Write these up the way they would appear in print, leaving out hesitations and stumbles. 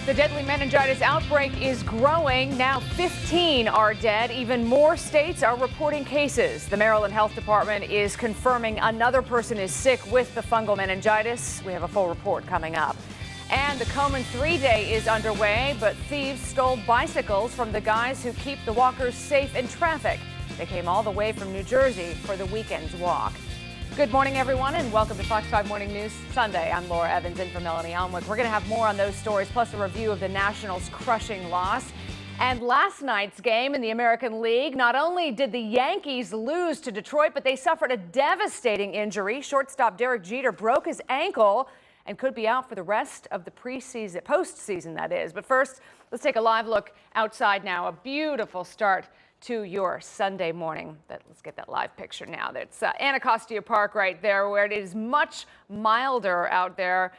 The deadly meningitis outbreak is growing. Now 15 are dead. Even more states are reporting cases. The Maryland Health Department is confirming another person is sick with the fungal meningitis. We have a full report coming up. And the Komen 3-Day is underway, but thieves stole bicycles from the guys who keep the walkers safe in traffic. They came all the way from New Jersey for the weekend's walk. Good morning, everyone, and welcome to Fox 5 Morning News Sunday. I'm Laura Evans in for Melanie Alnwick. We're going to have more on those stories, plus a review of the Nationals' crushing loss. And last night's game in the American League, not only did the Yankees lose to Detroit, but they suffered a devastating injury. Shortstop Derek Jeter broke his ankle and could be out for the rest of the postseason, that is. But first, let's take a live look outside now. A beautiful start to your Sunday morning. Let's get that live picture now. That's Anacostia Park right there, where it is much milder out there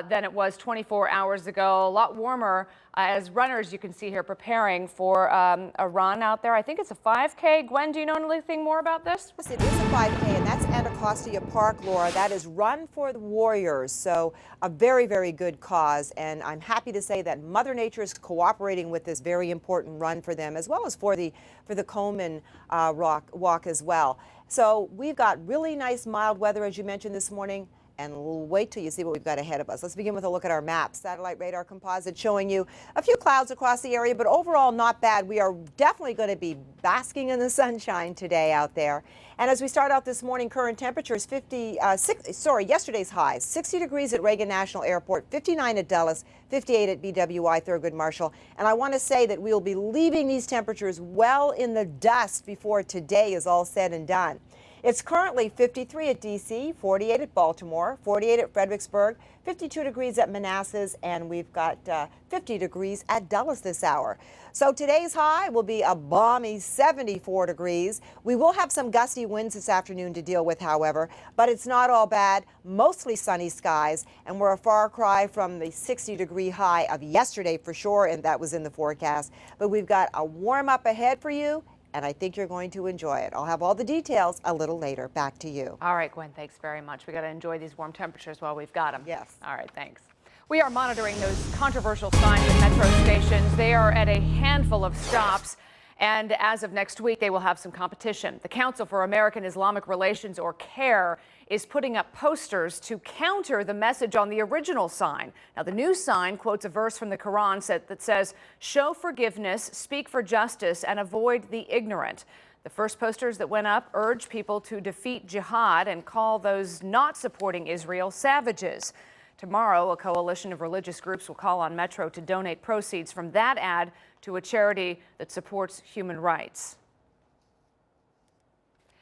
than it was 24 hours ago. A lot warmer as runners, you can see here, preparing for a run out there. I think it's a 5K. Gwen, do you know anything more about this? Yes, it is a 5K, and that's Anacostia Park, Laura. That is Run for the Warriors, so a very, very good cause. And I'm happy to say that Mother Nature is cooperating with this very important run for them, as well as for the Komen walk as well. So we've got really nice mild weather, as you mentioned this morning. And we'll wait till you see what we've got ahead of us. Let's begin with a look at our map. Satellite radar composite showing you a few clouds across the area, but overall not bad. We are definitely going to be basking in the sunshine today out there. And as we start out this morning, current temperatures yesterday's highs, 60 degrees at Reagan National Airport, 59 at Dulles, 58 at BWI Thurgood Marshall. And I want to say that we'll be leaving these temperatures well in the dust before today is all said and done. It's currently 53 at D.C., 48 at Baltimore, 48 at Fredericksburg, 52 degrees at Manassas, and we've got 50 degrees at Dulles this hour. So today's high will be a balmy 74 degrees. We will have some gusty winds this afternoon to deal with, however, but it's not all bad. Mostly sunny skies, and we're a far cry from the 60-degree high of yesterday for sure, and that was in the forecast. But we've got a warm up ahead for you, and I think you're going to enjoy it. I'll have all the details a little later. Back to you. All right, Gwen, thanks very much. We got to enjoy these warm temperatures while we've got them. Yes. All right, thanks. We are monitoring those controversial signs at metro stations. They are at a handful of stops, and as of next week, they will have some competition. The Council for American Islamic Relations, or CARE, is putting up posters to counter the message on the original sign. Now, the new sign quotes a verse from the Quran that says, "Show forgiveness, speak for justice, and avoid the ignorant." The first posters that went up urge people to defeat jihad and call those not supporting Israel savages. Tomorrow, a coalition of religious groups will call on Metro to donate proceeds from that ad to a charity that supports human rights.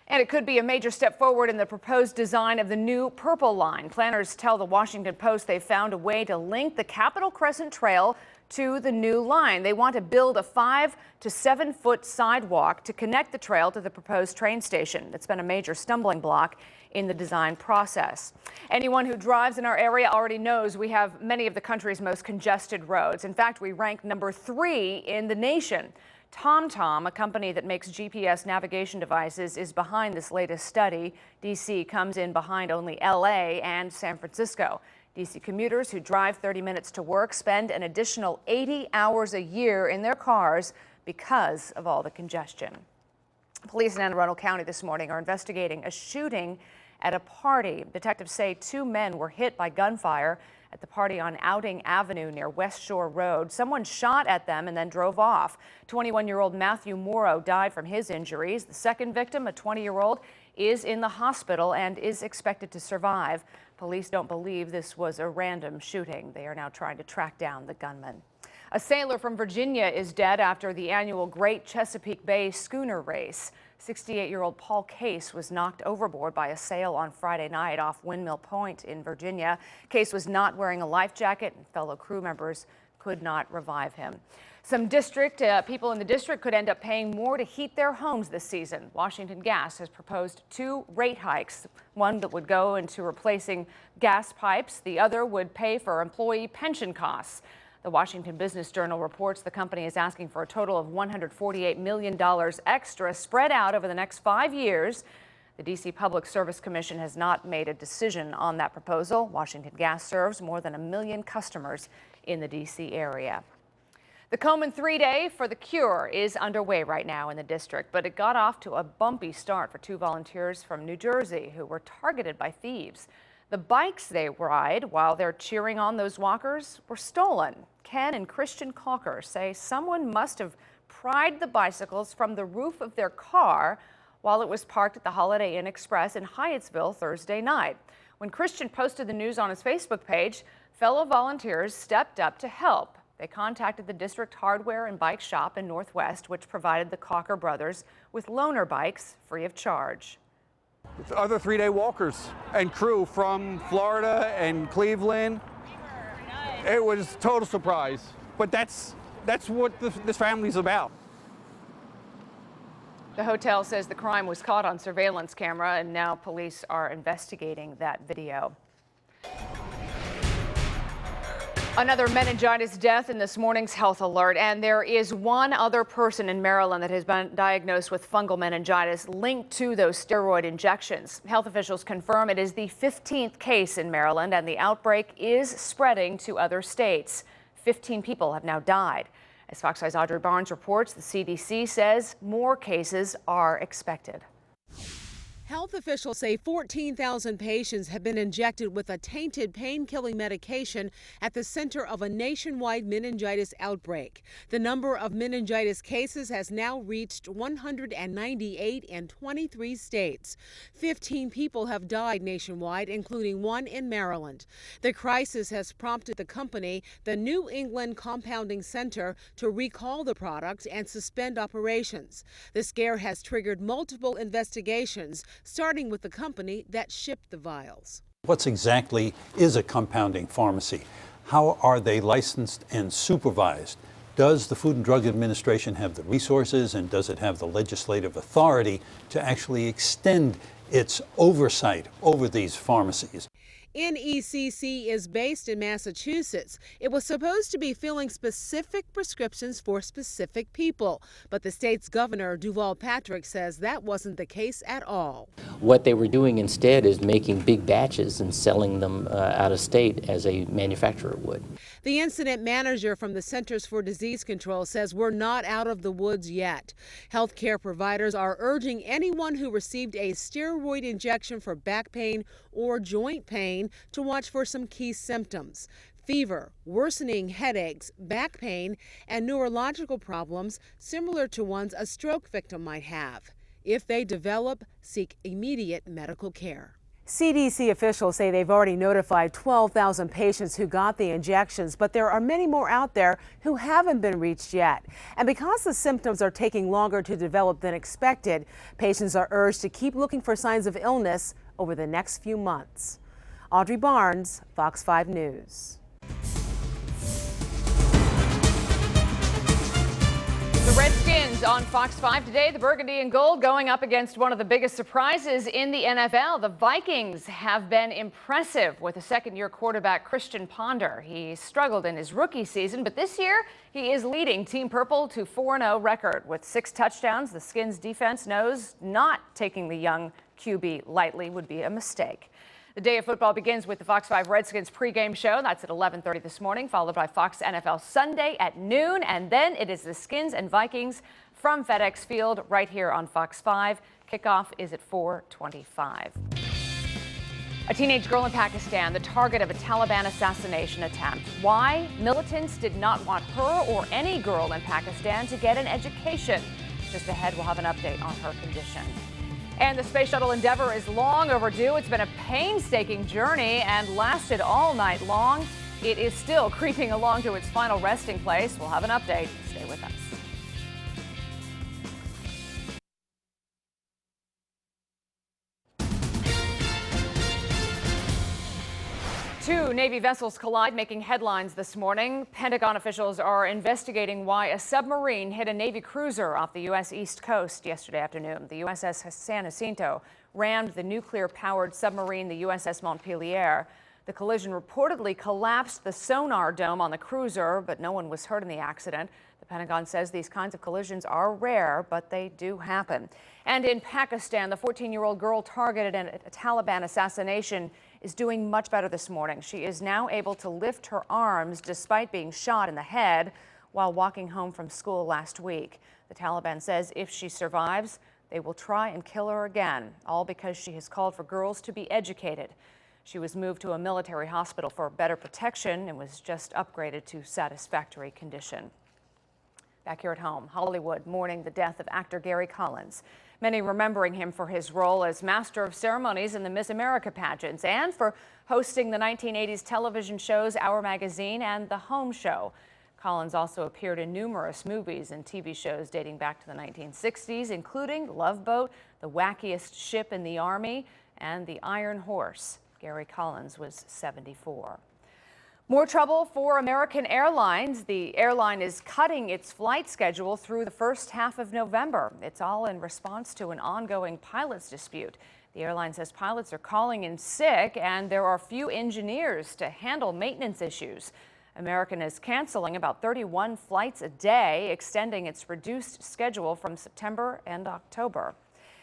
And it could be a major step forward in the proposed design of the new Purple Line. Planners tell the Washington Post they've found a way to link the Capitol Crescent Trail to the new line. They want to build a 5 to 7 foot sidewalk to connect the trail to the proposed train station. That's been a major stumbling block in the design process. Anyone who drives in our area already knows we have many of the country's most congested roads. In fact, we rank number 3 in the nation. TomTom, a company that makes GPS navigation devices, is behind this latest study. D.C. comes in behind only L.A. and San Francisco. D.C. commuters who drive 30 minutes to work spend an additional 80 hours a year in their cars because of all the congestion. Police in Anne Arundel County this morning are investigating a shooting at a party. Detectives say 2 men were hit by gunfire at the party on Outing Avenue near West Shore Road. Someone shot at them and then drove off. 21-year-old Matthew Morrow died from his injuries. The second victim, a 20-year-old, is in the hospital and is expected to survive. Police don't believe this was a random shooting. They are now trying to track down the gunman. A sailor from Virginia is dead after the annual Great Chesapeake Bay Schooner Race. 68-year-old Paul Case was knocked overboard by a sail on Friday night off Windmill Point in Virginia. Case was not wearing a life jacket, and fellow crew members could not revive him. Some people in the district could end up paying more to heat their homes this season. Washington Gas has proposed 2 rate hikes. One that would go into replacing gas pipes. The other would pay for employee pension costs. The Washington Business Journal reports the company is asking for a total of $148 million extra spread out over the next 5 years. The D.C. Public Service Commission has not made a decision on that proposal. Washington Gas serves more than 1 million customers in the D.C. area. The Komen 3-Day for the Cure is underway right now in the district, but it got off to a bumpy start for two volunteers from New Jersey who were targeted by thieves. The bikes they ride while they're cheering on those walkers were stolen. Ken and Christian Calker say someone must have pried the bicycles from the roof of their car while it was parked at the Holiday Inn Express in Hyattsville Thursday night. When Christian posted the news on his Facebook page, fellow volunteers stepped up to help. They contacted the district hardware and bike shop in Northwest, which provided the Calker brothers with loaner bikes free of charge. With other 3-day walkers and crew from Florida and Cleveland, it was a total surprise. But that's what this family's about. The hotel says the crime was caught on surveillance camera, and now police are investigating that video. Another meningitis death in this morning's health alert, and there is one other person in Maryland that has been diagnosed with fungal meningitis linked to those steroid injections. Health officials confirm it is the 15th case in Maryland, and the outbreak is spreading to other states. 15 people have now died. As Fox 5's Audrey Barnes reports, the CDC says more cases are expected. Health officials say 14,000 patients have been injected with a tainted pain-killing medication at the center of a nationwide meningitis outbreak. The number of meningitis cases has now reached 198 in 23 states. 15 people have died nationwide, including one in Maryland. The crisis has prompted the company, the New England Compounding Center, to recall the product and suspend operations. The scare has triggered multiple investigations, starting with the company that shipped the vials. What exactly is a compounding pharmacy? How are they licensed and supervised? Does the Food and Drug Administration have the resources, and does it have the legislative authority to actually extend its oversight over these pharmacies? NECC is based in Massachusetts. It was supposed to be filling specific prescriptions for specific people, but the state's governor, Duval Patrick, says that wasn't the case at all. What they were doing instead is making big batches and selling them out of state as a manufacturer would. The incident manager from the Centers for Disease Control says we're not out of the woods yet. Healthcare providers are urging anyone who received a steroid injection for back pain or joint pain to watch for some key symptoms: fever, worsening headaches, back pain, and neurological problems similar to ones a stroke victim might have. If they develop, seek immediate medical care. CDC officials say they've already notified 12,000 patients who got the injections, but there are many more out there who haven't been reached yet. And because the symptoms are taking longer to develop than expected, patients are urged to keep looking for signs of illness over the next few months. Audrey Barnes, Fox 5 News. The Redskins on Fox 5 today. The Burgundy and Gold going up against one of the biggest surprises in the NFL. The Vikings have been impressive with a second-year quarterback, Christian Ponder. He struggled in his rookie season, but this year he is leading Team Purple to 4-0 record with 6 touchdowns. The Skins defense knows not taking the young QB lightly would be a mistake. The day of football begins with the Fox 5 Redskins pregame show. That's at 11:30 this morning, followed by Fox NFL Sunday at noon. And then it is the Skins and Vikings from FedEx Field right here on Fox 5. Kickoff is at 4:25. A teenage girl in Pakistan, the target of a Taliban assassination attempt. Why? Militants did not want her or any girl in Pakistan to get an education. Just ahead, we'll have an update on her condition. And the Space Shuttle Endeavour is long overdue. It's been a painstaking journey and lasted all night long. It is still creeping along to its final resting place. We'll have an update. Stay with us. Two Navy vessels collide, making headlines this morning. Pentagon officials are investigating why a submarine hit a Navy cruiser off the U.S. East Coast yesterday afternoon. The USS San Jacinto rammed the nuclear-powered submarine, the USS Montpelier. The collision reportedly collapsed the sonar dome on the cruiser, but no one was hurt in the accident. The Pentagon says these kinds of collisions are rare, but they do happen. And in Pakistan, the 14-year-old girl targeted in a Taliban assassination is doing much better this morning. She is now able to lift her arms despite being shot in the head while walking home from school last week. The Taliban says if she survives, they will try and kill her again, all because she has called for girls to be educated. She was moved to a military hospital for better protection and was just upgraded to satisfactory condition. Back here at home, Hollywood mourning the death of actor Gary Collins. Many remembering him for his role as Master of Ceremonies in the Miss America pageants and for hosting the 1980s television shows Our Magazine and The Home Show. Collins also appeared in numerous movies and TV shows dating back to the 1960s, including Love Boat, The Wackiest Ship in the Army, and The Iron Horse. Gary Collins was 74. More trouble for American Airlines. The airline is cutting its flight schedule through the first half of November. It's all in response to an ongoing pilots dispute. The airline says pilots are calling in sick and there are few engineers to handle maintenance issues. American is canceling about 31 flights a day, extending its reduced schedule from September and October.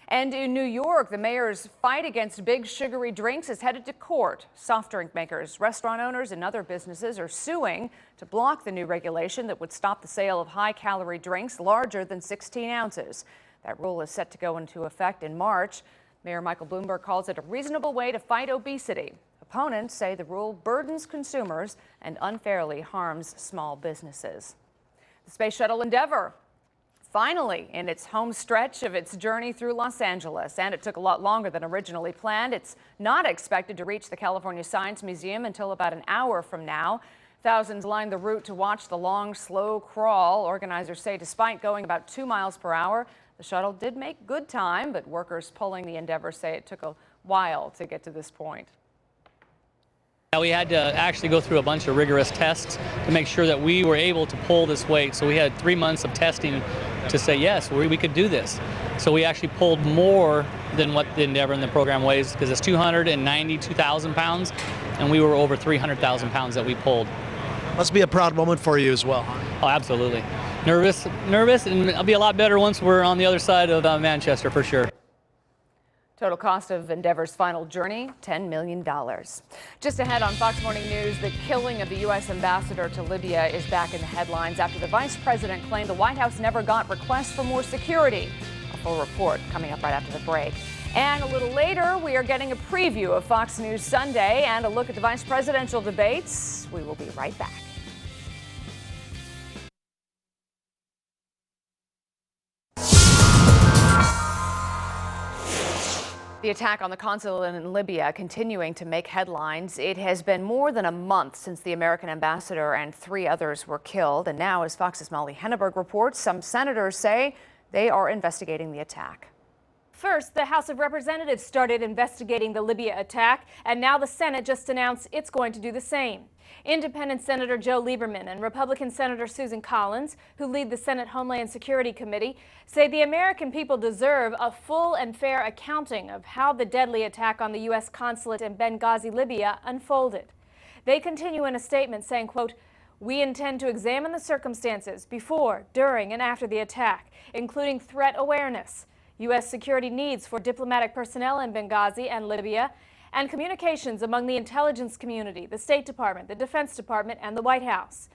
And in New York, the mayor's fight against big sugary drinks is headed to court. Soft drink makers, restaurant owners, and other businesses are suing to block the new regulation that would stop the sale of high-calorie drinks larger than 16 ounces. That rule is set to go into effect in March. Mayor Michael Bloomberg calls it a reasonable way to fight obesity. Opponents say the rule burdens consumers and unfairly harms small businesses. The Space Shuttle Endeavour finally in its home stretch of its journey through Los Angeles, and it took a lot longer than originally planned. It's not expected to reach the California Science Museum until about an hour from now. Thousands lined the route to watch the long, slow crawl. Organizers say despite going about 2 miles per hour, the shuttle did make good time, but workers pulling the Endeavour say it took a while to get to this point. We had to actually go through a bunch of rigorous tests to make sure that we were able to pull this weight. So we had 3 months of testing to say, yes, we could do this. So we actually pulled more than what the Endeavour in the program weighs, because it's 292,000 pounds, and we were over 300,000 pounds that we pulled. Must be a proud moment for you as well, huh? Oh, absolutely. Nervous, and it'll be a lot better once we're on the other side of Manchester, for sure. Total cost of Endeavor's final journey, $10 million. Just ahead on Fox Morning News, the killing of the U.S. ambassador to Libya is back in the headlines after the vice president claimed the White House never got requests for more security. A full report coming up right after the break. And a little later, we are getting a preview of Fox News Sunday and a look at the vice presidential debates. We will be right back. The attack on the consulate in Libya continuing to make headlines. It has been more than a month since the American ambassador and 3 others were killed. And now, as Fox's Molly Henneberg reports, some senators say they are investigating the attack. First, the House of Representatives started investigating the Libya attack, and now the Senate just announced it's going to do the same. Independent Senator Joe Lieberman and Republican Senator Susan Collins, who lead the Senate Homeland Security Committee, say the American people deserve a full and fair accounting of how the deadly attack on the U.S. consulate in Benghazi, Libya, unfolded. They continue in a statement saying, quote, "We intend to examine the circumstances before, during, and after the attack, including threat awareness, U.S. security needs for diplomatic personnel in Benghazi and Libya, and communications among the intelligence community, the State Department, the Defense Department, and the White House.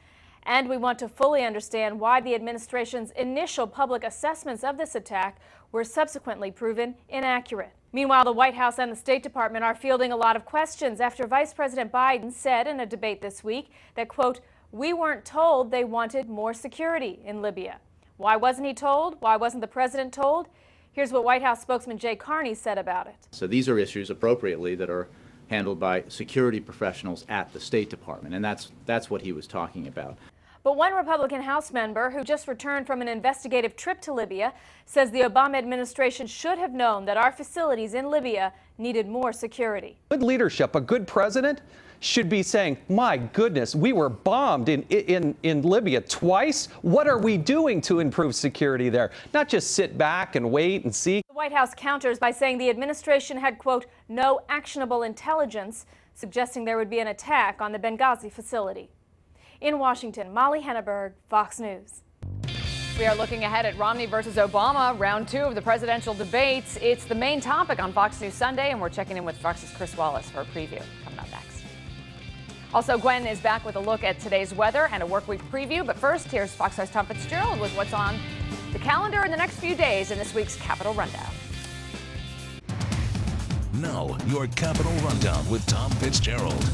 And we want to fully understand why the administration's initial public assessments of this attack were subsequently proven inaccurate." Meanwhile, the White House and the State Department are fielding a lot of questions after Vice President Biden said in a debate this week that, quote, "We weren't told they wanted more security in Libya." Why wasn't he told? Why wasn't the president told? Here's what White House spokesman Jay Carney said about it. So these are issues appropriately that are handled by security professionals at the State Department, and that's what he was talking about. But one Republican House member who just returned from an investigative trip to Libya says the Obama administration should have known that our facilities in Libya needed more security. Good leadership, a good president should be saying, my goodness, we were bombed in Libya twice. What are we doing to improve security there? Not just sit back and wait and see. The White House counters by saying the administration had, quote, no actionable intelligence, suggesting there would be an attack on the Benghazi facility. In Washington, Molly Henneberg, Fox News. We are looking ahead at Romney versus Obama, round 2 of the presidential debates. It's the main topic on Fox News Sunday, and we're checking in with Fox's Chris Wallace for a preview coming up next. Also, Gwen is back with a look at today's weather and a workweek preview. But first, here's Fox News' Tom Fitzgerald with what's on the calendar in the next few days in this week's Capitol Rundown. Now, your Capitol Rundown with Tom Fitzgerald.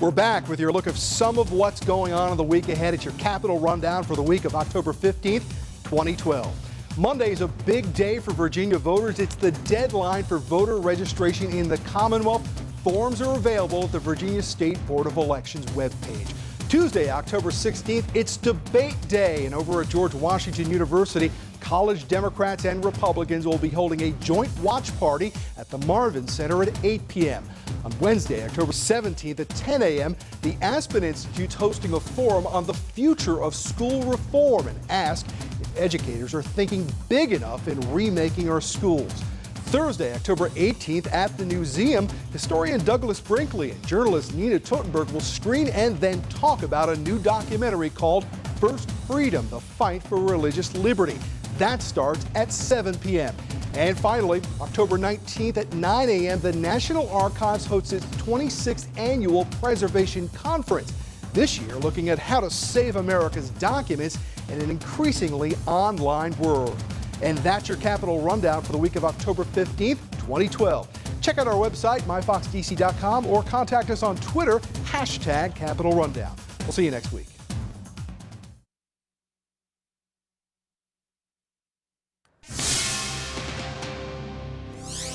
We're back with your look of some of what's going on in the week ahead. It's your Capitol Rundown for the week of October 15th, 2012. Monday is a big day for Virginia voters. It's the deadline for voter registration in the Commonwealth. Forms are available at the Virginia State Board of Elections webpage. Tuesday, October 16th, it's debate day, and over at George Washington University, college Democrats and Republicans will be holding a joint watch party at the Marvin Center at 8 p.m. On Wednesday, October 17th at 10 a.m., the Aspen Institute's hosting a forum on the future of school reform and ask if educators are thinking big enough in remaking our schools. Thursday, October 18th at the Museum, historian Douglas Brinkley and journalist Nina Tottenberg will screen and then talk about a new documentary called First Freedom, the Fight for Religious Liberty. That starts at 7 p.m. And finally, October 19th at 9 a.m., the National Archives hosts its 26th annual Preservation Conference. This year, looking at how to save America's documents in an increasingly online world. And that's your Capitol Rundown for the week of October 15th, 2012. Check out our website, myfoxdc.com, or contact us on Twitter, #Capitol Rundown. We'll see you next week.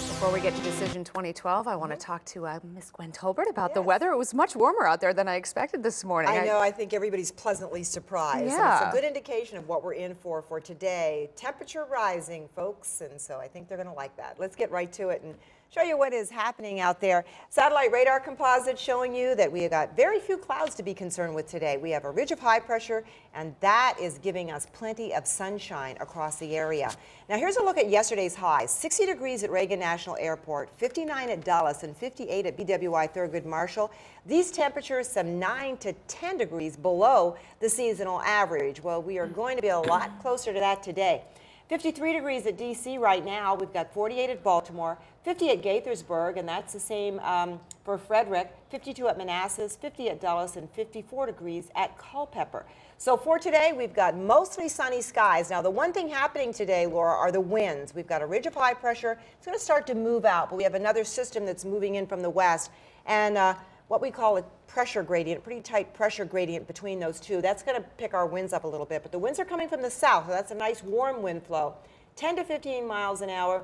Before we get to Decision 2012, I want to talk to Miss Gwen Tolbert about the weather. It was much warmer out there than I expected this morning. I know. I think everybody's pleasantly surprised. Yeah. And it's a good indication of what we're in for today. Temperature rising, folks, and so I think they're going to like that. Let's get right to it and show you what is happening out there. Satellite radar composite showing you that we have got very few clouds to be concerned with today. We have a ridge of high pressure, and that is giving us plenty of sunshine across the area. Now here's a look at yesterday's highs. 60 degrees at Reagan National Airport, 59 at Dulles, and 58 at BWI Thurgood Marshall. These temperatures some 9 to 10 degrees below the seasonal average. Well, we are going to be a lot closer to that today. 53 degrees at D.C. right now. We've got 48 at Baltimore, 50 at Gaithersburg, and that's the same for Frederick, 52 at Manassas, 50 at Dulles, and 54 degrees at Culpeper. So for today, we've got mostly sunny skies. Now, the one thing happening today, Laura, are the winds. We've got a ridge of high pressure. It's going to start to move out, but we have another system that's moving in from the west. And what we call a pressure gradient, pretty tight pressure gradient between those two. That's going to pick our winds up a little bit, but the winds are coming from the south, so that's a nice warm wind flow. 10 to 15 miles an hour,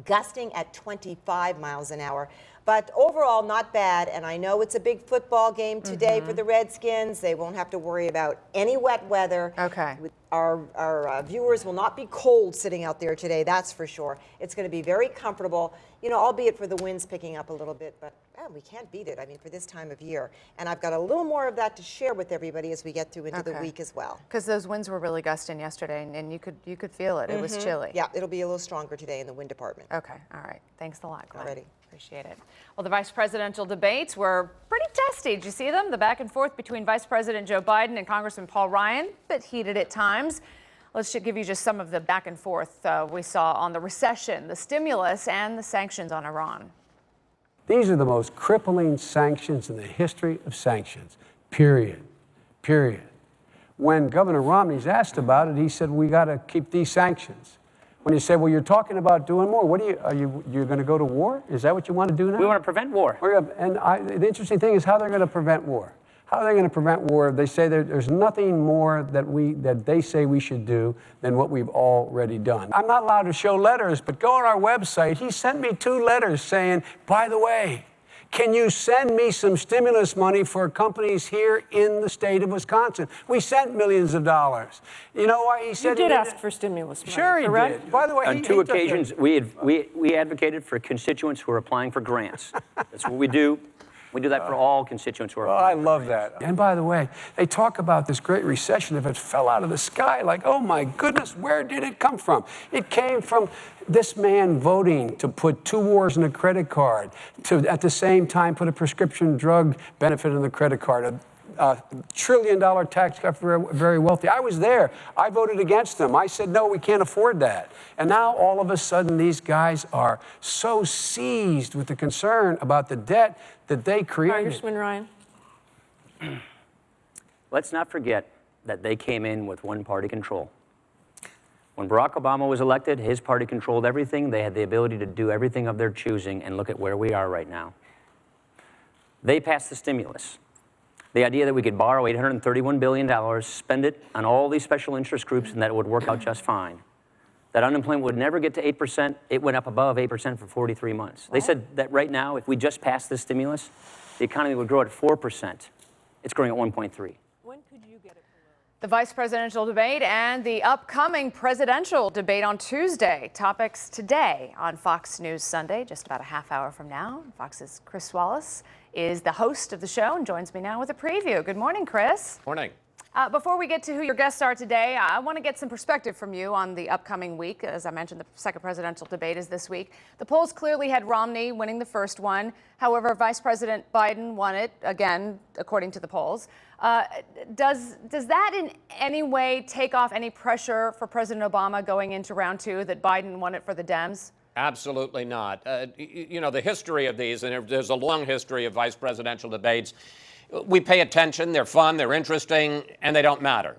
gusting at 25 miles an hour. But overall, not bad, and I know it's a big football game today for the Redskins. They won't have to worry about any wet weather. Okay. Our viewers will not be cold sitting out there today, that's for sure. It's going to be very comfortable, you know, albeit for the winds picking up a little bit, but we can't beat it, I mean, for this time of year. And I've got a little more of that to share with everybody as we get through into the week as well. Because those winds were really gusting yesterday, and you could feel it. It was chilly. Yeah, it'll be a little stronger today in the wind department. Okay, all right. Thanks a lot, Glenn. Alrighty. Appreciate it. Well, the vice presidential debates were pretty testy. Did you see them? The back and forth between Vice President Joe Biden and Congressman Paul Ryan, a bit heated at times. Let's give you just some of the back and forth we saw on the recession, the stimulus, and the sanctions on Iran. These are the most crippling sanctions in the history of sanctions, period. When Governor Romney's asked about it, he said, we got to keep these sanctions. When you say, well, you're talking about doing more, what you're going to go to war? Is that what you want to do now? We want to prevent war. The interesting thing is how they're going to prevent war. How are they going to prevent war? They say there's nothing more that they say we should do than what we've already done. I'm not allowed to show letters, but go on our website. He sent me 2 letters saying, by the way, Can you send me some stimulus money for companies here in the state of Wisconsin? We sent millions of dollars. You know why he said you did ask for stimulus money? Sure, he correct? did. By the way, on two occasions, we advocated for constituents who are applying for grants. That's what we do. We do that for all constituents who are applying. I love that. And by the way, they talk about this great recession if it fell out of the sky. Like, oh my goodness, where did it come from? It came from this man voting to put 2 wars in a credit card, to at the same time put a prescription drug benefit in the credit card, a $1 trillion tax cut for very wealthy. I was there. I voted against them. I said, no, we can't afford that. And now all of a sudden these guys are so seized with the concern about the debt that they created. Congressman Ryan. Let's not forget that they came in with one-party control. When Barack Obama was elected, his party controlled everything. They had the ability to do everything of their choosing, and look at where we are right now. They passed the stimulus. The idea that we could borrow $831 billion, spend it on all these special interest groups, and that it would work out just fine. That unemployment would never get to 8%. It went up above 8% for 43 months. They said that right now, if we just passed this stimulus, the economy would grow at 4%. It's growing at 1.3. When could you get it? The vice presidential debate and the upcoming presidential debate on Tuesday. Topics today on Fox News Sunday, just about a half hour from now. Fox's Chris Wallace is the host of the show and joins me now with a preview. Good morning, Chris. Morning. Before we get to who your guests are today, I want to get some perspective from you on the upcoming week. As I mentioned, the second presidential debate is this week. The polls clearly had Romney winning the first one. However, Vice President Biden won it, again, according to the polls. Does that in any way take off any pressure for President Obama going into round two that Biden won it for the Dems? Absolutely not. You know, the history of these, and there's a long history of vice presidential debates. We pay attention, they're fun, they're interesting, and they don't matter.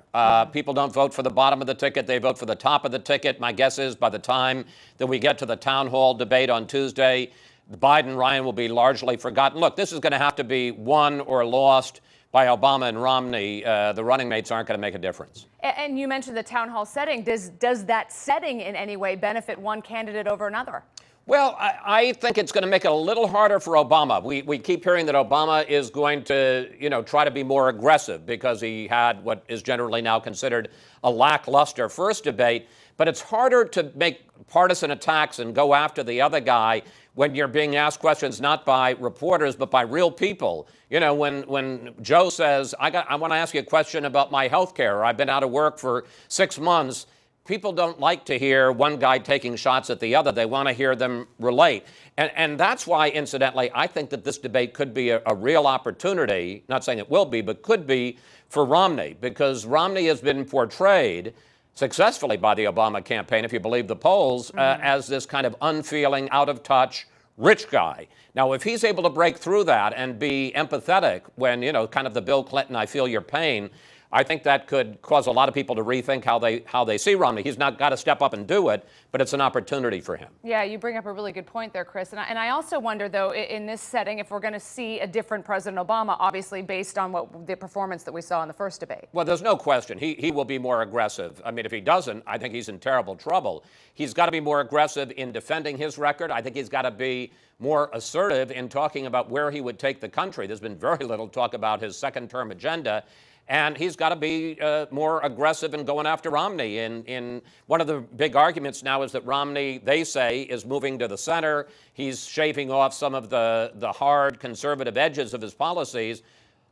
People don't vote for the bottom of the ticket, they vote for the top of the ticket. My guess is by the time that we get to the town hall debate on Tuesday, Biden-Ryan will be largely forgotten. Look, this is going to have to be won or lost by Obama and Romney. The running mates aren't going to make a difference. And you mentioned the town hall setting. Does that setting in any way benefit one candidate over another? Well, I think it's going to make it a little harder for Obama. We keep hearing that Obama is going to, try to be more aggressive because he had what is generally now considered a lackluster first debate. But it's harder to make partisan attacks and go after the other guy when you're being asked questions not by reporters but by real people. When Joe says, I want to ask you a question about my health care, or I've been out of work for 6 months, people don't like to hear one guy taking shots at the other. They want to hear them relate. And that's why, incidentally, I think that this debate could be a real opportunity, not saying it will be, but could be for Romney, because Romney has been portrayed successfully by the Obama campaign, if you believe the polls, as this kind of unfeeling, out-of-touch, rich guy. Now, if he's able to break through that and be empathetic when, kind of the Bill Clinton, I feel your pain, I think that could cause a lot of people to rethink how they see Romney. He's not got to step up and do it, but it's an opportunity for him. Yeah, you bring up a really good point there, Chris. And I also wonder, though, in this setting, if we're going to see a different President Obama, obviously based on the performance that we saw in the first debate. Well, there's no question. He will be more aggressive. I mean, if he doesn't, I think he's in terrible trouble. He's got to be more aggressive in defending his record. I think he's got to be more assertive in talking about where he would take the country. There's been very little talk about his second-term agenda. And he's got to be more aggressive in going after Romney. In one of the big arguments now is that Romney, they say, is moving to the center. He's shaving off some of the hard conservative edges of his policies.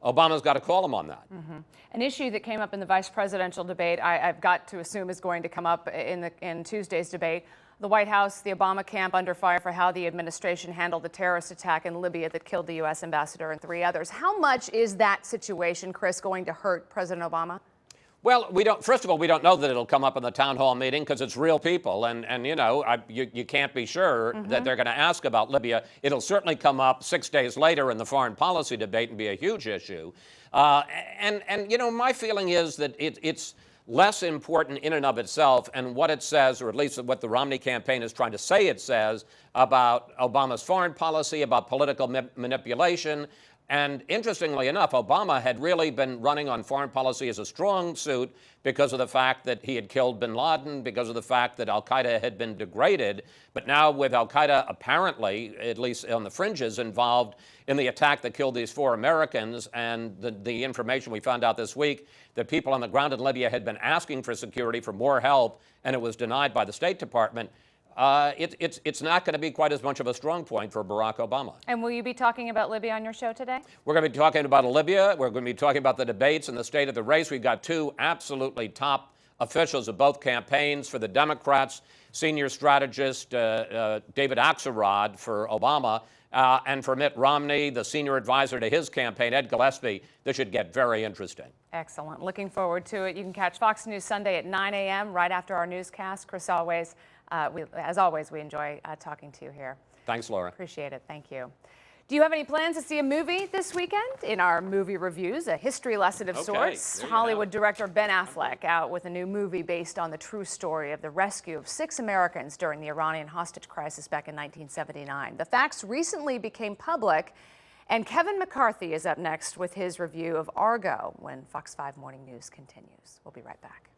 Obama's got to call him on that. Mm-hmm. An issue that came up in the vice presidential debate, I've got to assume is going to come up in Tuesday's debate. The White House, the Obama camp under fire for how the administration handled the terrorist attack in Libya that killed the U.S. ambassador and 3 others. How much is that situation, Chris, going to hurt President Obama? Well, first of all, we don't know that it'll come up in the town hall meeting because it's real people. And you can't be sure that they're going to ask about Libya. It'll certainly come up 6 days later in the foreign policy debate and be a huge issue. My feeling is that it's less important in and of itself and what it says, or at least what the Romney campaign is trying to say it says about Obama's foreign policy, about political manipulation, And interestingly enough, Obama had really been running on foreign policy as a strong suit because of the fact that he had killed bin Laden, because of the fact that al-Qaeda had been degraded. But now with al-Qaeda apparently, at least on the fringes, involved in the attack that killed these 4 Americans, and the information we found out this week that people on the ground in Libya had been asking for security, for more help, and it was denied by the State Department. It's not going to be quite as much of a strong point for Barack Obama. And will you be talking about Libya on your show today? We're going to be talking about Libya. We're going to be talking about the debates and the state of the race. We've got 2 absolutely top officials of both campaigns. For the Democrats, senior strategist David Axelrod for Obama, and for Mitt Romney, the senior advisor to his campaign, Ed Gillespie. This should get very interesting. Excellent. Looking forward to it. You can catch Fox News Sunday at 9 a.m. right after our newscast. Chris, as always, we enjoy talking to you here. Thanks, Laura. Appreciate it. Thank you. Do you have any plans to see a movie this weekend? In our movie reviews, a history lesson of sorts. Hollywood director Ben Affleck out with a new movie based on the true story of the rescue of 6 Americans during the Iranian hostage crisis back in 1979. The facts recently became public, and Kevin McCarthy is up next with his review of Argo when Fox 5 Morning News continues. We'll be right back.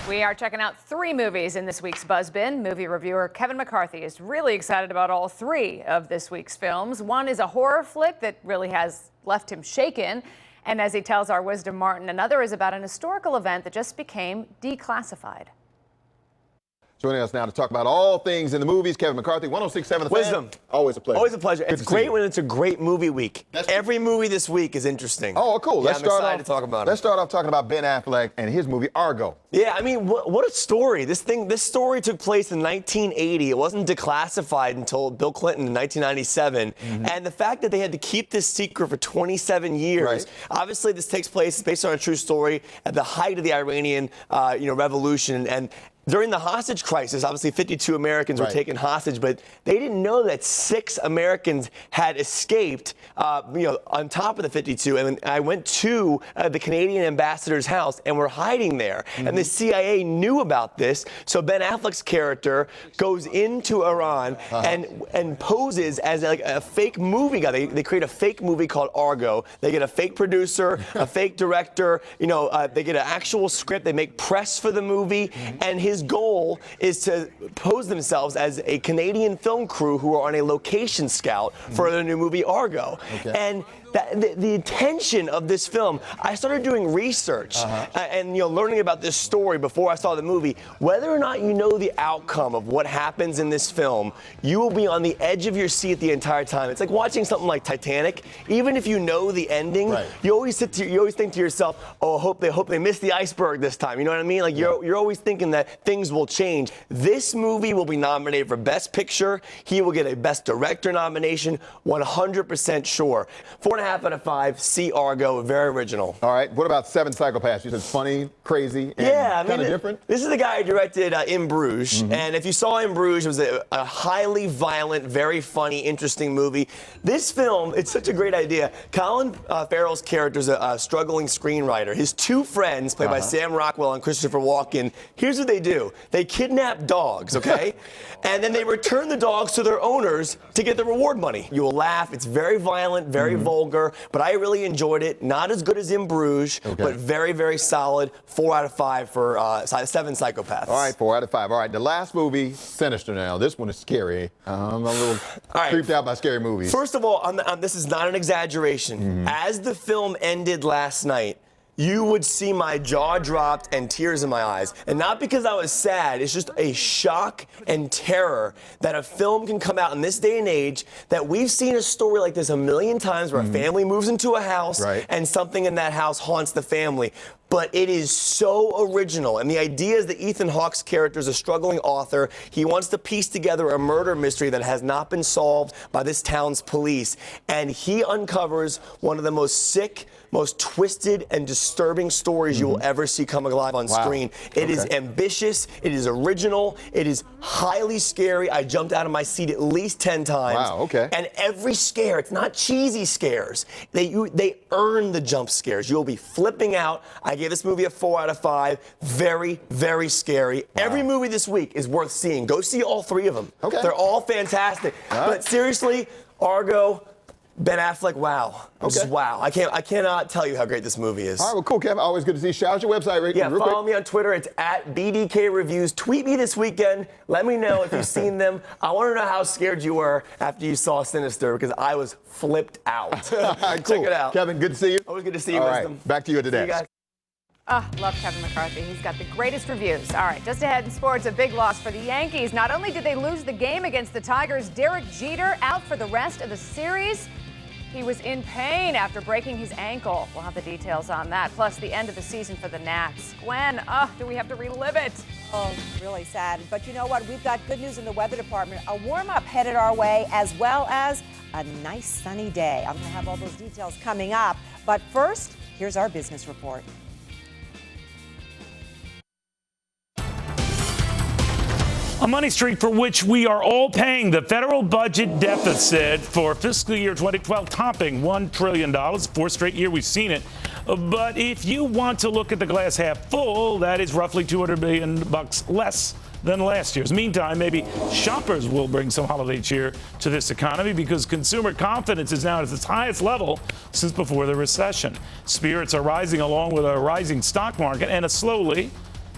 We are checking out 3 movies in this week's Buzz Bin. Movie reviewer Kevin McCarthy is really excited about all 3 of this week's films. One is a horror flick that really has left him shaken. And as he tells our Wisdom Martin, another is about an historical event that just became declassified. Joining us now to talk about all things in the movies, Kevin McCarthy, 106.7 The Wisdom. Fan. Always a pleasure. Always a pleasure. It's great when it's a great movie week. Every movie this week is interesting. Oh, cool. Yeah, Let's I'm start excited off, to talk about it. Let's start off talking about Ben Affleck and his movie Argo. Yeah, I mean, what a story. This story took place in 1980. It wasn't declassified until Bill Clinton in 1997. And the fact that they had to keep this secret for 27 years. Obviously, this takes place based on a true story at the height of the Iranian, revolution. And during the hostage crisis, obviously 52 Americans were taken hostage, but they didn't know that 6 Americans had escaped, on top of the 52. And I went to the Canadian ambassador's house and were hiding there. And the CIA knew about this. So Ben Affleck's character goes into Iran and poses as like a fake movie guy. They create a fake movie called Argo. They get a fake producer, a fake director. They get an actual script. They make press for the movie, and his goal is to pose themselves as a Canadian film crew who are on a location scout for the new movie Argo. And the intention of this film, I started doing research and learning about this story before I saw the movie. Whether or not you know the outcome of what happens in this film, you will be on the edge of your seat the entire time. It's like watching something like Titanic. Even if you know the ending, you always think to yourself, "Oh, I hope they missed the iceberg this time." You know what I mean? Like you're always thinking that things will change. This movie will be nominated for Best Picture. He will get a Best Director nomination, 100% sure. 4.5 out of 5. See Argo, very original. All right. What about 7 Psychopaths? You said funny, crazy, and kind of different. This is the guy who directed In Bruges, and if you saw In Bruges, it was a highly violent, very funny, interesting movie. This film, it's such a great idea. Colin Farrell's character is a struggling screenwriter. His 2 friends, played by Sam Rockwell and Christopher Walken, here's what they do. They kidnap dogs, okay? And then they return the dogs to their owners to get the reward money. You will laugh. It's very violent, very vulgar, but I really enjoyed it. Not as good as In Bruges, but very, very solid. 4 out of 5 for 7 Psychopaths. All right, 4 out of 5. All right, the last movie, Sinister now. This one is scary. I'm a little creeped out by scary movies. First of all, this is not an exaggeration. As the film ended last night, you would see my jaw dropped and tears in my eyes. And not because I was sad, it's just a shock and terror that a film can come out in this day and age, that we've seen a story like this a million times where a family moves into a house and something in that house haunts the family. But it is so original. And the idea is that Ethan Hawke's character is a struggling author. He wants to piece together a murder mystery that has not been solved by this town's police. And he uncovers one of the most sick, most twisted and disturbing stories you will ever see come alive on screen. It is ambitious, it is original, it is highly scary. I jumped out of my seat at least 10 times. Wow, okay. And every scare, it's not cheesy scares. They earn the jump scares. You'll be flipping out. I gave this movie a 4 out of 5. Very, very scary. Every movie this week is worth seeing. Go see all 3 of them. Okay. They're all fantastic. But seriously, Argo, Ben Affleck, wow. Just wow. I cannot tell you how great this movie is. All right, well, cool, Kevin. Always good to see you. Shout out your website, Rick. Yeah, follow me on Twitter. It's at BDK Reviews. Tweet me this weekend. Let me know if you've seen them. I want to know how scared you were after you saw Sinister, because I was flipped out. Cool. Check it out. Kevin, good to see you. Always good to see you, All Wisdom. right, back to you at the See you desk. guys. Love Kevin McCarthy. He's got the greatest reviews. All right, just ahead in sports, a big loss for the Yankees. Not only did they lose the game against the Tigers, Derek Jeter out for the rest of the series. He was in pain after breaking his ankle. We'll have the details on that, plus the end of the season for the Nats. Gwen, do we have to relive it? Oh, really sad. But you know what? We've got good news in the weather department. A warm-up headed our way, as well as a nice sunny day. I'm going to have all those details coming up. But first, here's our business report. A money streak for which we are all paying. The federal budget deficit for fiscal year 2012 topping $1 trillion. 4th straight year we've seen it. But if you want to look at the glass half full, that is roughly $200 billion less than last year's. Meantime, maybe shoppers will bring some holiday cheer to this economy because consumer confidence is now at its highest level since before the recession. Spirits are rising along with a rising stock market and a slowly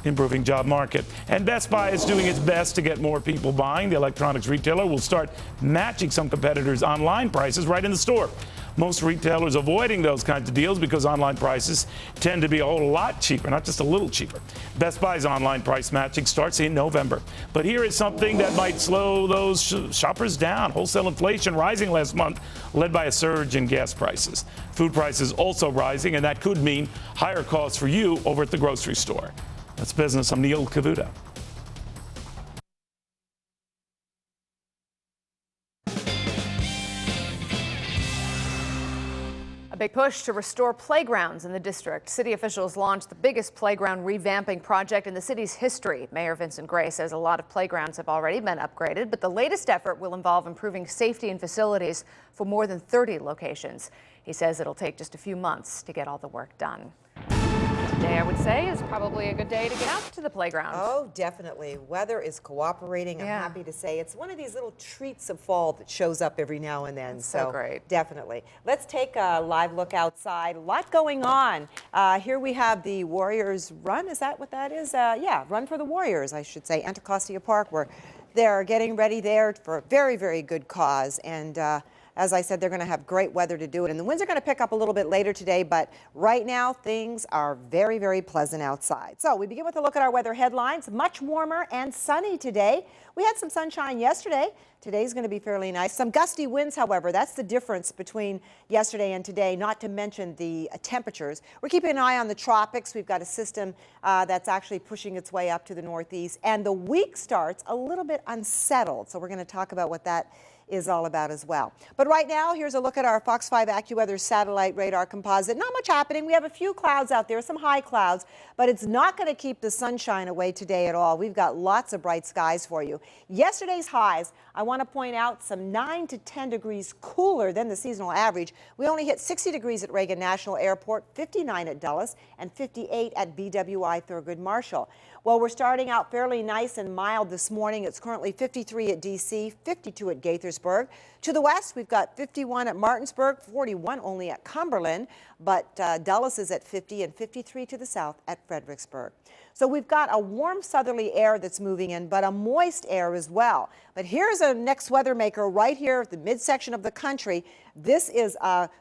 improving job market. And Best Buy is doing its best to get more people buying. The electronics retailer will start matching some competitors' online prices right in the store. Most retailers avoiding those kinds of deals because online prices tend to be a whole lot cheaper, not just a little cheaper. Best Buy's online price matching starts in November. But here is something that might slow those shoppers down. Wholesale inflation rising last month, led by a surge in gas prices. Food prices also rising, and that could mean higher costs for you over at the grocery store. That's business. I'm Neil Cavuto. A big push to restore playgrounds in the district. City officials launched the biggest playground revamping project in the city's history. Mayor Vincent Gray says a lot of playgrounds have already been upgraded, but the latest effort will involve improving safety and facilities for more than 30 locations. He says it'll take just a few months to get all the work done. Today, I would say, is probably a good day to get out to the playground. Oh, definitely. Weather is cooperating. I'm happy to say it's one of these little treats of fall that shows up every now and then. So great. Definitely. Let's take a live look outside. A lot going on. Here we have the Warriors Run. Is that what that is? Yeah, Run for the Warriors, I should say. Anacostia Park, where they're getting ready there for a very, very good cause. And as I said, they're going to have great weather to do it. And the winds are going to pick up a little bit later today, but right now things are very, very pleasant outside. So we begin with a look at our weather headlines. Much warmer and sunny today. We had some sunshine yesterday. Today's going to be fairly nice. Some gusty winds, however. That's the difference between yesterday and today, not to mention the temperatures. We're keeping an eye on the tropics. We've got a system that's actually pushing its way up to the northeast. And the week starts a little bit unsettled. So we're going to talk about what that is all about as well. But right now, here's a look at our Fox 5 AccuWeather satellite radar composite. Not much happening. We have a few clouds out there, some high clouds, but it's not going to keep the sunshine away today at all. We've got lots of bright skies for you. Yesterday's highs, I want to point out, some 9 to 10 degrees cooler than the seasonal average. We only hit 60 degrees at Reagan National Airport, 59 at Dulles, and 58 at BWI Thurgood Marshall. Well, we're starting out fairly nice and mild this morning. It's currently 53 at D.C., 52 at Gaithersburg. To the west, we've got 51 at Martinsburg, 41 only at Cumberland, but Dulles is at 50 and 53 to the south at Fredericksburg. So we've got a warm southerly air that's moving in, but a moist air as well. But here's a next weather maker right here at the midsection of the country. This is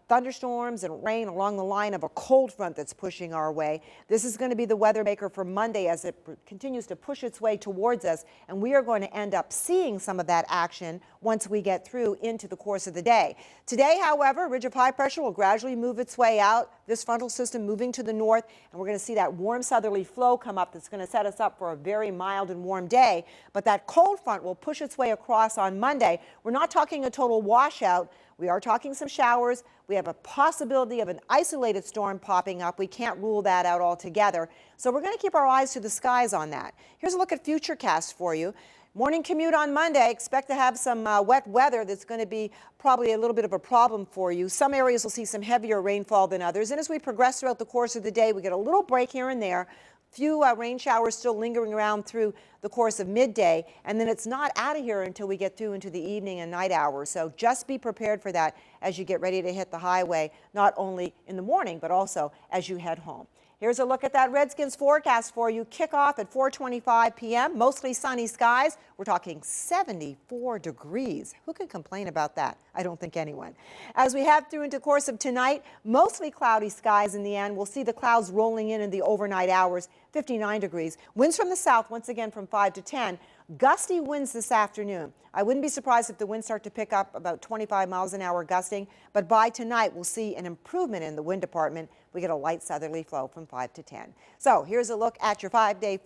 thunderstorms and rain along the line of a cold front that's pushing our way. This is going to be the weather maker for Monday as it continues to push its way towards us, and we are going to end up seeing some of that action once we get through into the course of the day. Today, however, ridge of high pressure will gradually move its way out, this frontal system moving to the north, and we're going to see that warm southerly flow come up up that's going to set us up for a very mild and warm day. But that cold front will push its way across on Monday. We're not talking a total washout. We are talking some showers. We have a possibility of an isolated storm popping up. We can't rule that out altogether. So we're going to keep our eyes to the skies on that. Here's a look at Futurecast for you. Morning commute on Monday, expect to have some wet weather that's going to be probably a little bit of a problem for you. Some areas will see some heavier rainfall than others. And as we progress throughout the course of the day, we get a little break here and there. Few rain showers still lingering around through the course of midday. And then it's not out of here until we get through into the evening and night hours. So just be prepared for that as you get ready to hit the highway, not only in the morning, but also as you head home. Here's a look at that Redskins forecast for you. Kickoff at 4:25 p.m. Mostly sunny skies. We're talking 74 degrees. Who can complain about that? I don't think anyone. As we head through into the course of tonight, mostly cloudy skies in the end. We'll see the clouds rolling in the overnight hours, 59 degrees. Winds from the south, once again from 5 to 10. Gusty winds this afternoon. I wouldn't be surprised if the winds start to pick up about 25 miles an hour gusting, but by tonight we'll see an improvement in the wind department. We get a light southerly flow from 5 to 10. So here's a look at your AccuWeather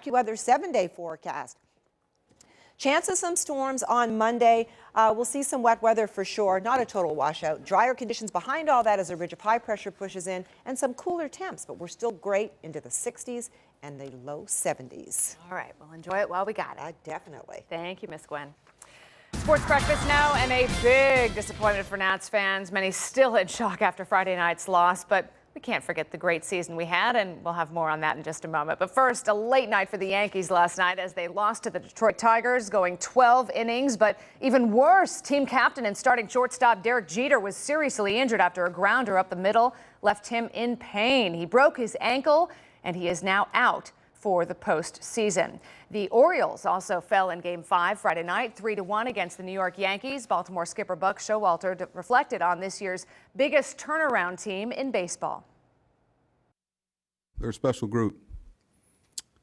7-day forecast. Chance of some storms on Monday. We'll see some wet weather for sure, not a total washout. Drier conditions behind all that as a ridge of high pressure pushes in, and some cooler temps, but we're still great into the 60s and the low 70s. All right, well, enjoy it while we got it. Definitely. Thank you, Miss Gwen. Sports breakfast now, and a big disappointment for Nats fans. Many still in shock after Friday night's loss, but we can't forget the great season we had, and we'll have more on that in just a moment. But first, a late night for the Yankees last night as they lost to the Detroit Tigers, going 12 innings. But even worse, team captain and starting shortstop Derek Jeter was seriously injured after a grounder up the middle left him in pain. He broke his ankle, and he is now out for the postseason. The Orioles also fell in Game 5 Friday night, 3-1 against the New York Yankees. Baltimore skipper Buck Showalter reflected on this year's biggest turnaround team in baseball. They're a special group.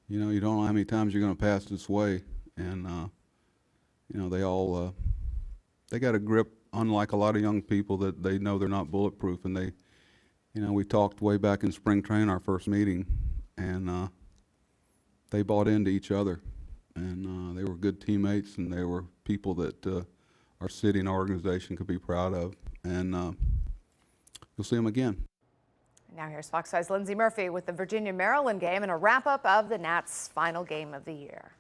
You know, you don't know how many times you're going to pass this way, and you know, they all they got a grip, unlike a lot of young people that they know they're not bulletproof. And they, you know, we talked way back in spring training, our first meeting, and they bought into each other, and they were good teammates, and they were people that our city and our organization could be proud of, and you'll see them again. Now here's Fox 5's Lindsay Murphy with the Virginia-Maryland game and a wrap-up of the Nats' final game of the year.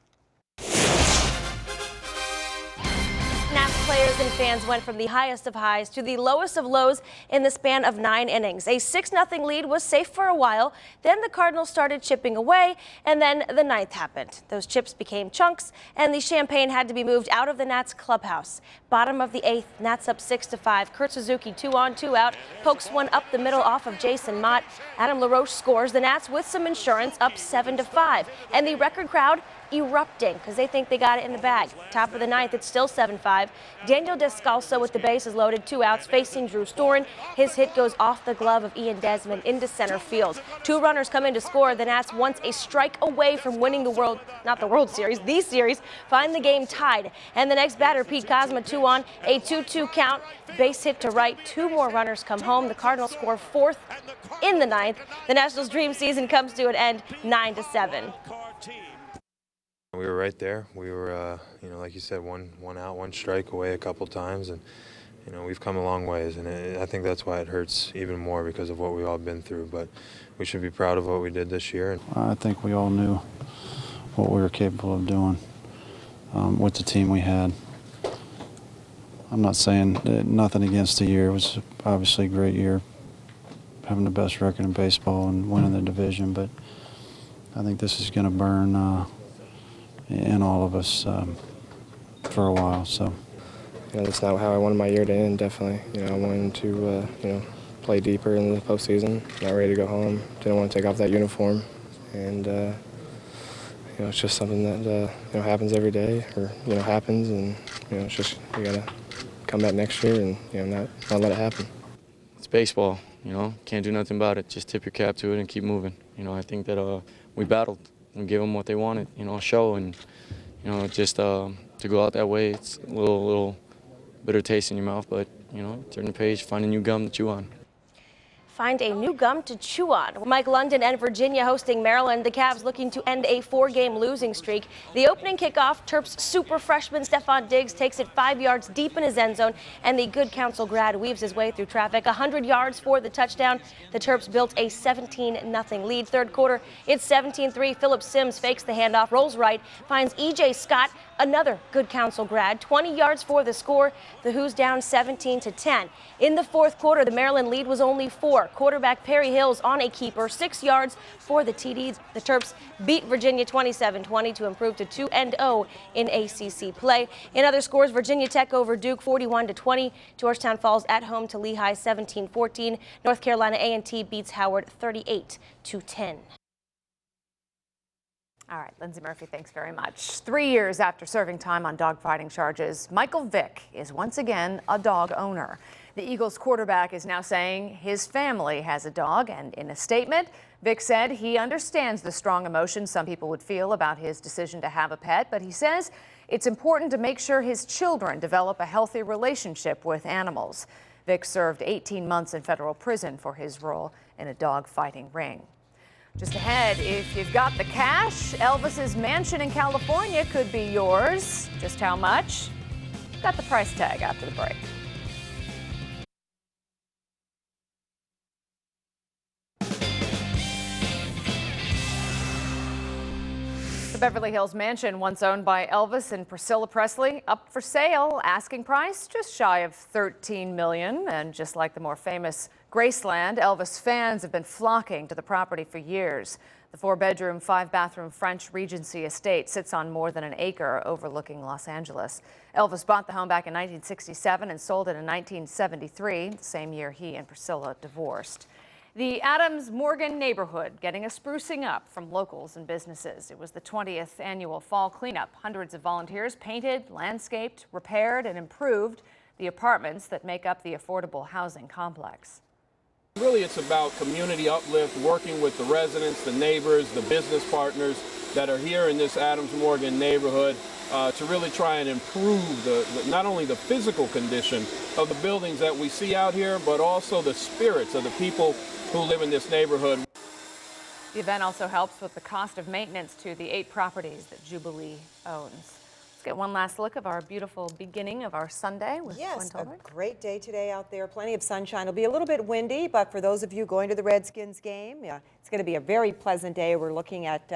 Nats players and fans went from the highest of highs to the lowest of lows in the span of 9 innings. A 6-0 lead was safe for a while. Then the Cardinals started chipping away, and then the 9th happened. Those chips became chunks, and the champagne had to be moved out of the Nats clubhouse. Bottom of the 8th, Nats up 6-5. Kurt Suzuki 2 on, 2 out, pokes one up the middle off of Jason Mott. Adam LaRoche scores. The Nats with some insurance up 7-5, and the record crowd erupting because they think they got it in the bag. Top of the 9th, it's still 7-5. Daniel Descalso with the bases loaded, 2 outs, facing Drew Storen. His hit goes off the glove of Ian Desmond into center field. 2 runners come in to score. The Nats, once a strike away from winning the series, find the game tied. And the next batter, Pete Kozma, 2 on, a 2-2 count, base hit to right. 2 more runners come home. The Cardinals score 4th in the 9th. The Nationals' dream season comes to an end, 9-7. We were right there. We were, you know, like you said, one out, 1 strike away a couple times, and you know, we've come a long ways, and I think that's why it hurts even more because of what we've all been through. But we should be proud of what we did this year. I think we all knew what we were capable of doing with the team we had. I'm not saying nothing against the year. It was obviously a great year, having the best record in baseball and winning the division. But I think this is going to burn in all of us for a while. So, you know, that's not how I wanted my year to end. Definitely, you know, I wanted to, you know, play deeper in the postseason. Not ready to go home. Didn't want to take off that uniform, and you know, it's just something that you know, happens every day, or you know, happens, and you know, it's just you gotta come back next year and you know, not let it happen. It's baseball, you know. Can't do nothing about it. Just tip your cap to it and keep moving. You know, I think that we battled and gave them what they wanted, you know, a show, and you know, just to go out that way, it's a little bitter taste in your mouth, but you know, turn the page, find a new gum to chew on. find a new gum to chew on. Mike London and Virginia hosting Maryland. The Cavs looking to end a 4-game losing streak. The opening kickoff, Terps super freshman Stephon Diggs takes it 5 yards deep in his end zone, and the good counsel grad weaves his way through traffic. 100 yards for the touchdown. The Terps built a 17-0 lead. Third quarter, it's 17-3. Phillip Sims fakes the handoff, rolls right, finds E.J. Scott, another good counsel grad. 20 yards for the score. The Who's down 17-10. In the fourth quarter, the Maryland lead was only 4. Quarterback Perry Hills on a keeper, 6 yards for the TDs. The Terps beat Virginia 27-20 to improve to 2-0 in ACC play. In other scores, Virginia Tech over Duke 41-20. Georgetown falls at home to Lehigh 17-14. North Carolina A&T beats Howard 38-10. All right, Lindsay Murphy, thanks very much. 3 years after serving time on dogfighting charges, Michael Vick is once again a dog owner. The Eagles quarterback is now saying his family has a dog, and in a statement, Vick said he understands the strong emotions some people would feel about his decision to have a pet, but he says it's important to make sure his children develop a healthy relationship with animals. Vick served 18 months in federal prison for his role in a dog-fighting ring. Just ahead, if you've got the cash, Elvis's mansion in California could be yours. Just how much? Got the price tag after the break. The Beverly Hills mansion, once owned by Elvis and Priscilla Presley, up for sale. Asking price just shy of $13 million. And just like the more famous Graceland, Elvis fans have been flocking to the property for years. The 4-bedroom, 5-bathroom French Regency estate sits on more than an acre overlooking Los Angeles. Elvis bought the home back in 1967 and sold it in 1973, the same year he and Priscilla divorced. The Adams Morgan neighborhood getting a sprucing up from locals and businesses. It was the 20th annual fall cleanup. Hundreds of volunteers painted, landscaped, repaired, and improved the apartments that make up the affordable housing complex. Really, it's about community uplift, working with the residents, the neighbors, the business partners that are here in this Adams Morgan neighborhood to really try and improve not only the physical condition of the buildings that we see out here, but also the spirits of the people who live in this neighborhood. The event also helps with the cost of maintenance to the 8 properties that Jubilee owns. Let's get one last look of our beautiful beginning of our Sunday with Yes, Gwen a Tolbert. great day today out there. Plenty of sunshine. It'll be a little bit windy, but for those of you going to the Redskins game, it's going to be a very pleasant day. We're looking at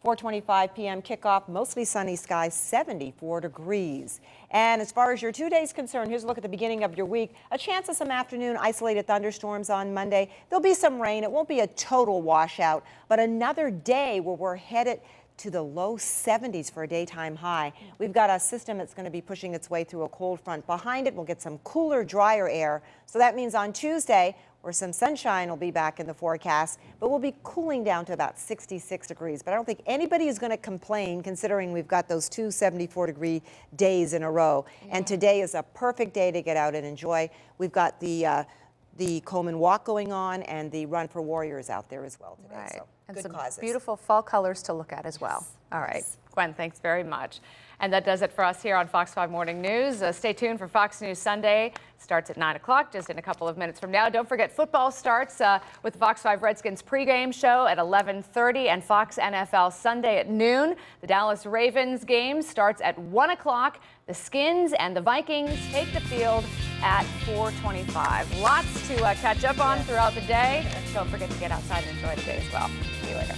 4:25 p.m. kickoff, mostly sunny skies, 74 degrees. And as far as your 2 days concerned, here's a look at the beginning of your week. A chance of some afternoon isolated thunderstorms on Monday. There'll be some rain. It won't be a total washout, but another day where we're headed to the low 70s for a daytime high. We've got a system that's going to be pushing its way through a cold front. Behind it, we'll get some cooler, drier air. So that means on Tuesday, where some sunshine will be back in the forecast, but we'll be cooling down to about 66 degrees. But I don't think anybody is going to complain, considering we've got those 2 74-degree days in a row. And today is a perfect day to get out and enjoy. We've got the Coleman Walk going on and the Run for Warriors out there as well today. Right. So And good some causes. beautiful fall colors to look at as well. All right, Gwen, thanks very much. And that does it for us here on Fox 5 Morning News. Stay tuned for Fox News Sunday. Starts at 9 o'clock, just in a couple of minutes from now. Don't forget, football starts with the Fox 5 Redskins pregame show at 11:30 and Fox NFL Sunday at noon. The Dallas Ravens game starts at 1 o'clock. The Skins and the Vikings take the field at 4:25. Lots to catch up on throughout the day. Don't forget to get outside and enjoy the day as well. See you later.